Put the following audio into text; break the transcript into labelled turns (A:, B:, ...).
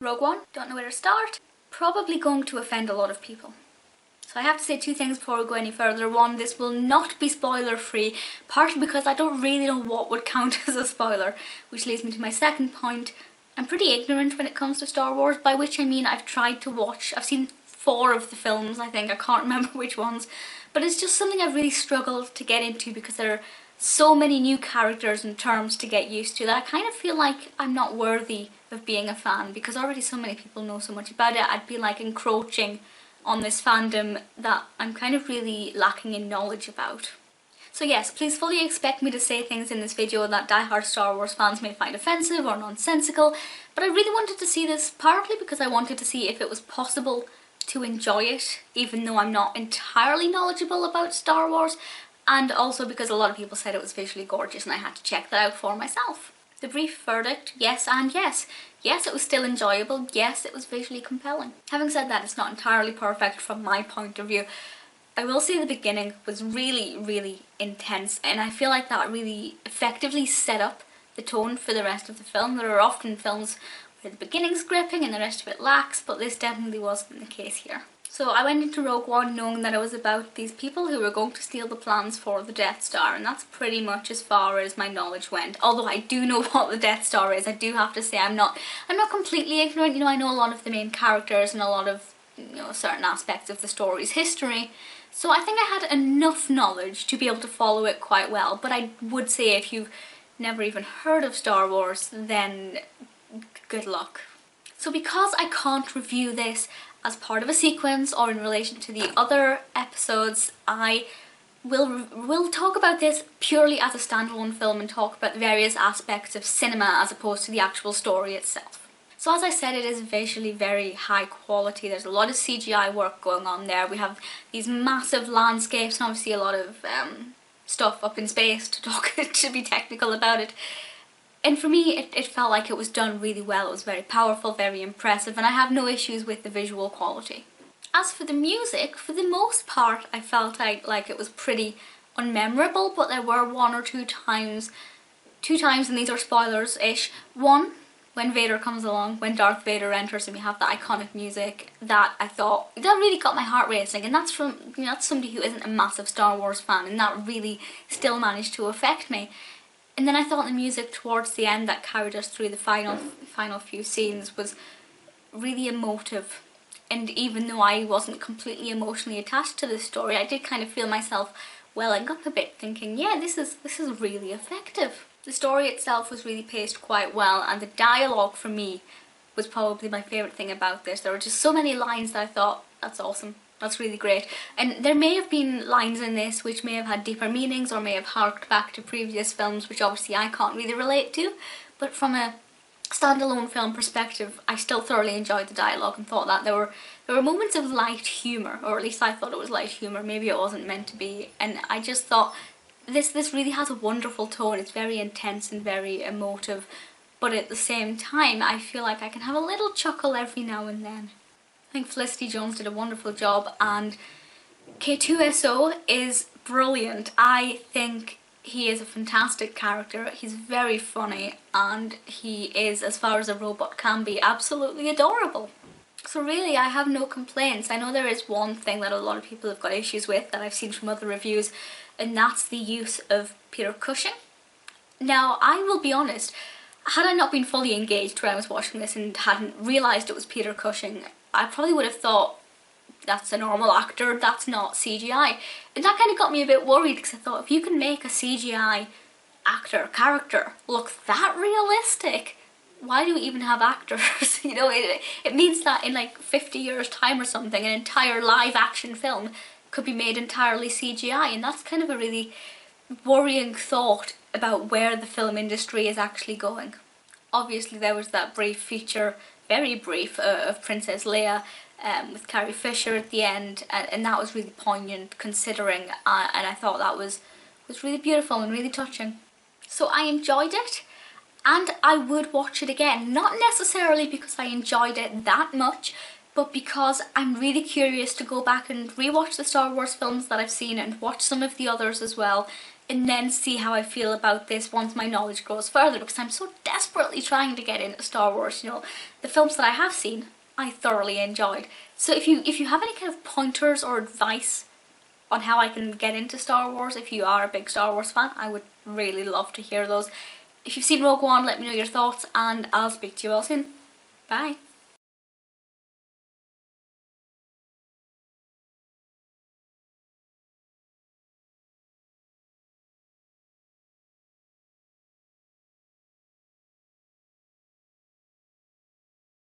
A: Rogue One. Don't know where to start. Probably going to offend a lot of people. So I have to say two things before we go any further. One, this will not be spoiler free, partly because I don't really know what would count as a spoiler, which leads me to my second point. I'm pretty ignorant when it comes to Star Wars, by which I mean I've seen 4 of the films, I think, I can't remember which ones, but it's just something I've really struggled to get into because there are so many new characters and terms to get used to that I kind of feel like I'm not worthy of being a fan, because already so many people know so much about it. I'd be like encroaching on this fandom that I'm kind of really lacking in knowledge about. So yes, please fully expect me to say things in this video that diehard Star Wars fans may find offensive or nonsensical, but I really wanted to see this partly because I wanted to see if it was possible to enjoy it, even though I'm not entirely knowledgeable about Star Wars, and also because a lot of people said it was visually gorgeous and I had to check that out for myself. The brief verdict, yes and yes. Yes, it was still enjoyable. Yes, it was visually compelling. Having said that, it's not entirely perfect from my point of view. I will say the beginning was really, really intense, and I feel like that really effectively set up the tone for the rest of the film. There are often films where the beginning's gripping and the rest of it lacks, but this definitely wasn't the case here. So I went into Rogue One knowing that it was about these people who were going to steal the plans for the Death Star, and that's pretty much as far as my knowledge went. Although I do know what the Death Star is, I do have to say I'm not completely ignorant. You know, I know a lot of the main characters and a lot of, you know, certain aspects of the story's history. So I think I had enough knowledge to be able to follow it quite well, but I would say if you've never even heard of Star Wars, then good luck. So because I can't review this as part of a sequence or in relation to the other episodes, I will talk about this purely as a standalone film and talk about the various aspects of cinema as opposed to the actual story itself. So as I said, it is visually very high quality. There's a lot of CGI work going on there. We have these massive landscapes and obviously a lot of stuff up in space to be technical about it. And for me, it felt like it was done really well. It was very powerful, very impressive, and I have no issues with the visual quality. As for the music, for the most part, I felt like it was pretty unmemorable, but there were one or two times, and these are spoilers-ish. One, when Vader comes along, when Darth Vader enters and we have the iconic music, that I thought, that really got my heart racing, and that's from, you know, that's somebody who isn't a massive Star Wars fan, and that really still managed to affect me. And then I thought the music towards the end that carried us through the final few scenes was really emotive. And even though I wasn't completely emotionally attached to this story, I did kind of feel myself welling up a bit, thinking, yeah, this is really effective. The story itself was really paced quite well, and the dialogue for me was probably my favourite thing about this. There were just so many lines that I thought, that's awesome. That's really great. And there may have been lines in this which may have had deeper meanings or may have harked back to previous films, which obviously I can't really relate to, but from a standalone film perspective, I still thoroughly enjoyed the dialogue and thought that there were moments of light humour, or at least I thought it was light humour. Maybe it wasn't meant to be, and I just thought this really has a wonderful tone. It's very intense and very emotive, but at the same time I feel like I can have a little chuckle every now and then. I think Felicity Jones did a wonderful job, and K2SO is brilliant. I think he is a fantastic character. He's very funny, and he is, as far as a robot can be, absolutely adorable. So really, I have no complaints. I know there is one thing that a lot of people have got issues with that I've seen from other reviews, and that's the use of Peter Cushing. Now, I will be honest, had I not been fully engaged when I was watching this and hadn't realised it was Peter Cushing, I probably would have thought, that's a normal actor, that's not CGI. And that kind of got me a bit worried, because I thought, if you can make a CGI character look that realistic, why do we even have actors? You know, it means that in like 50 years time or something, an entire live action film could be made entirely CGI, and that's kind of a really worrying thought about where the film industry is actually going. Obviously there was that brief feature, very brief, of Princess Leia with Carrie Fisher at the end, and that was really poignant considering, and I thought that was really beautiful and really touching. So I enjoyed it, and I would watch it again, not necessarily because I enjoyed it that much, but because I'm really curious to go back and rewatch the Star Wars films that I've seen and watch some of the others as well, and then see how I feel about this once my knowledge grows further, because I'm so desperately trying to get into Star Wars. You know, the films that I have seen, I thoroughly enjoyed. So if you have any kind of pointers or advice on how I can get into Star Wars, if you are a big Star Wars fan, I would really love to hear those. If you've seen Rogue One, let me know your thoughts, and I'll speak to you all soon. Bye.